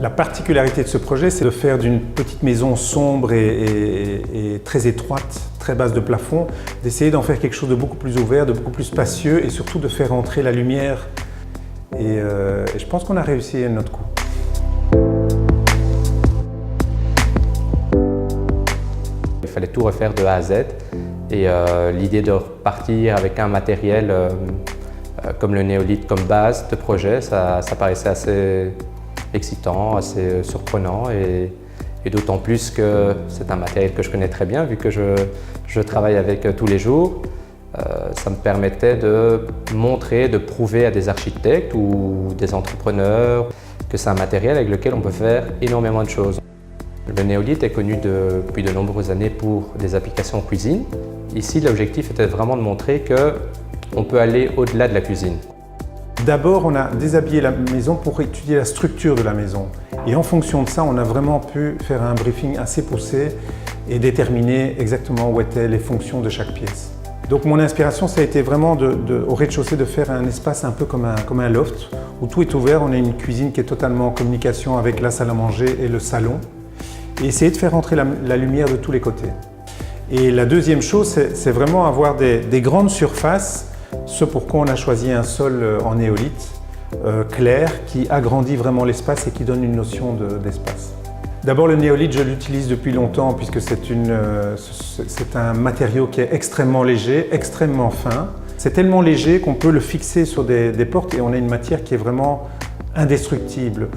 La particularité de ce projet, c'est de faire d'une petite maison sombre et très étroite, très basse de plafond, d'essayer d'en faire quelque chose de beaucoup plus ouvert, de beaucoup plus spacieux et surtout de faire entrer la lumière. Et je pense qu'on a réussi à notre coup. Il fallait tout refaire de A à Z et l'idée de repartir avec un matériel comme le néolithe comme base de projet, ça paraissait assez excitant, assez surprenant et d'autant plus que c'est un matériel que je connais très bien vu que je travaille avec tous les jours. Ça me permettait de montrer, de prouver à des architectes ou des entrepreneurs que c'est un matériel avec lequel on peut faire énormément de choses. Le néolithe est connu depuis de nombreuses années pour des applications en cuisine. Ici, l'objectif était vraiment de montrer qu'on peut aller au-delà de la cuisine. D'abord, on a déshabillé la maison pour étudier la structure de la maison. Et en fonction de ça, on a vraiment pu faire un briefing assez poussé et déterminer exactement où étaient les fonctions de chaque pièce. Donc mon inspiration, ça a été vraiment au rez-de-chaussée de faire un espace un peu comme un loft, où tout est ouvert. On a une cuisine qui est totalement en communication avec la salle à manger et le salon. Et essayer de faire entrer la lumière de tous les côtés. Et la deuxième chose, c'est vraiment avoir des grandes surfaces, ce pourquoi on a choisi un sol en néolithe clair qui agrandit vraiment l'espace et qui donne une notion d'espace. D'abord, le néolithe, je l'utilise depuis longtemps puisque c'est un matériau qui est extrêmement léger, extrêmement fin. C'est tellement léger qu'on peut le fixer sur des portes et on a une matière qui est vraiment indestructible.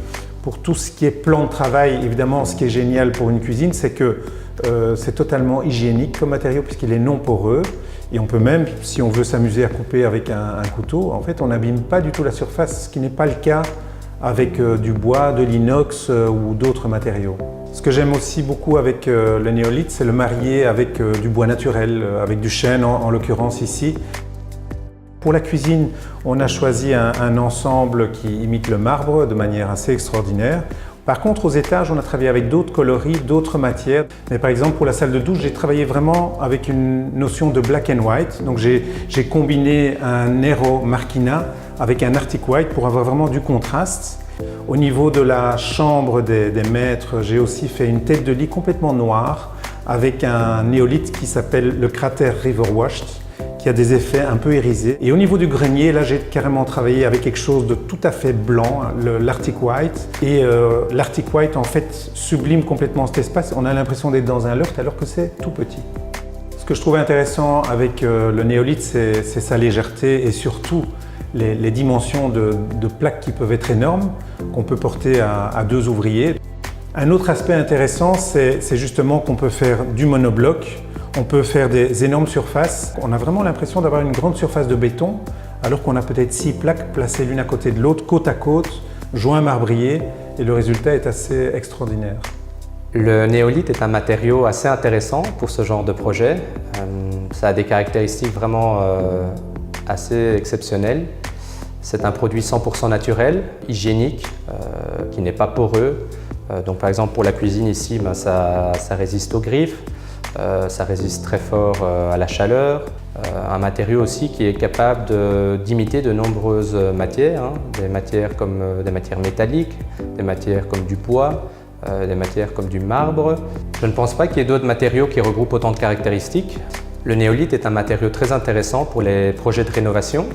Pour tout ce qui est plan de travail, évidemment, ce qui est génial pour une cuisine, c'est que c'est totalement hygiénique comme matériau puisqu'il est non poreux. Et on peut même, si on veut s'amuser à couper avec un couteau, en fait, on n'abîme pas du tout la surface, ce qui n'est pas le cas avec du bois, de l'inox ou d'autres matériaux. Ce que j'aime aussi beaucoup avec le néolithe, c'est le marier avec du bois naturel, avec du chêne en l'occurrence ici. Pour la cuisine, on a choisi un ensemble qui imite le marbre de manière assez extraordinaire. Par contre, aux étages, on a travaillé avec d'autres coloris, d'autres matières. Mais par exemple, pour la salle de douche, j'ai travaillé vraiment avec une notion de black and white. Donc j'ai combiné un Nero Marquina avec un Arctic White pour avoir vraiment du contraste. Au niveau de la chambre des maîtres, j'ai aussi fait une tête de lit complètement noire avec un néolithe qui s'appelle le cratère River Washed, qui a des effets un peu irisés. Et au niveau du grenier, là j'ai carrément travaillé avec quelque chose de tout à fait blanc, l'Arctic White. Et l'Arctic White en fait sublime complètement cet espace. On a l'impression d'être dans un loft alors que c'est tout petit. Ce que je trouvais intéressant avec le néolithe, c'est sa légèreté et surtout les dimensions de plaques qui peuvent être énormes, qu'on peut porter à 2 ouvriers. Un autre aspect intéressant, c'est justement qu'on peut faire du monobloc. On peut faire des énormes surfaces. On a vraiment l'impression d'avoir une grande surface de béton, alors qu'on a peut-être 6 plaques placées l'une à côté de l'autre, côte à côte, joints marbriers, et le résultat est assez extraordinaire. Le néolithe est un matériau assez intéressant pour ce genre de projet. Ça a des caractéristiques vraiment assez exceptionnelles. C'est un produit 100% naturel, hygiénique, qui n'est pas poreux. Donc par exemple pour la cuisine ici, ça résiste aux griffes. Ça résiste très fort à la chaleur. Un matériau aussi qui est capable d'imiter de nombreuses matières, des matières comme des matières métalliques, des matières comme du bois, des matières comme du marbre. Je ne pense pas qu'il y ait d'autres matériaux qui regroupent autant de caractéristiques. Le néolithe est un matériau très intéressant pour les projets de rénovation.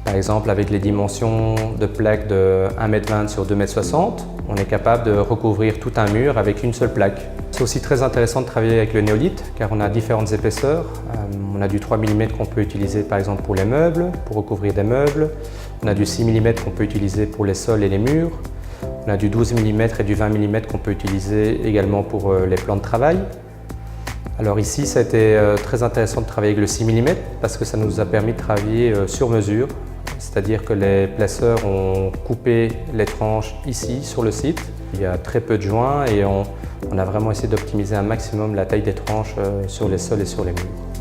Par exemple, avec les dimensions de plaques de 1,20 m sur 2,60 m, on est capable de recouvrir tout un mur avec une seule plaque. C'est aussi très intéressant de travailler avec le néolithe car on a différentes épaisseurs. On a du 3 mm qu'on peut utiliser par exemple pour les meubles, pour recouvrir des meubles. On a du 6 mm qu'on peut utiliser pour les sols et les murs. On a du 12 mm et du 20 mm qu'on peut utiliser également pour les plans de travail. Alors ici, ça a été très intéressant de travailler avec le 6 mm parce que ça nous a permis de travailler sur mesure. C'est-à-dire que les placeurs ont coupé les tranches ici sur le site. Il y a très peu de joints et on a vraiment essayé d'optimiser un maximum la taille des tranches sur les sols et sur les murs.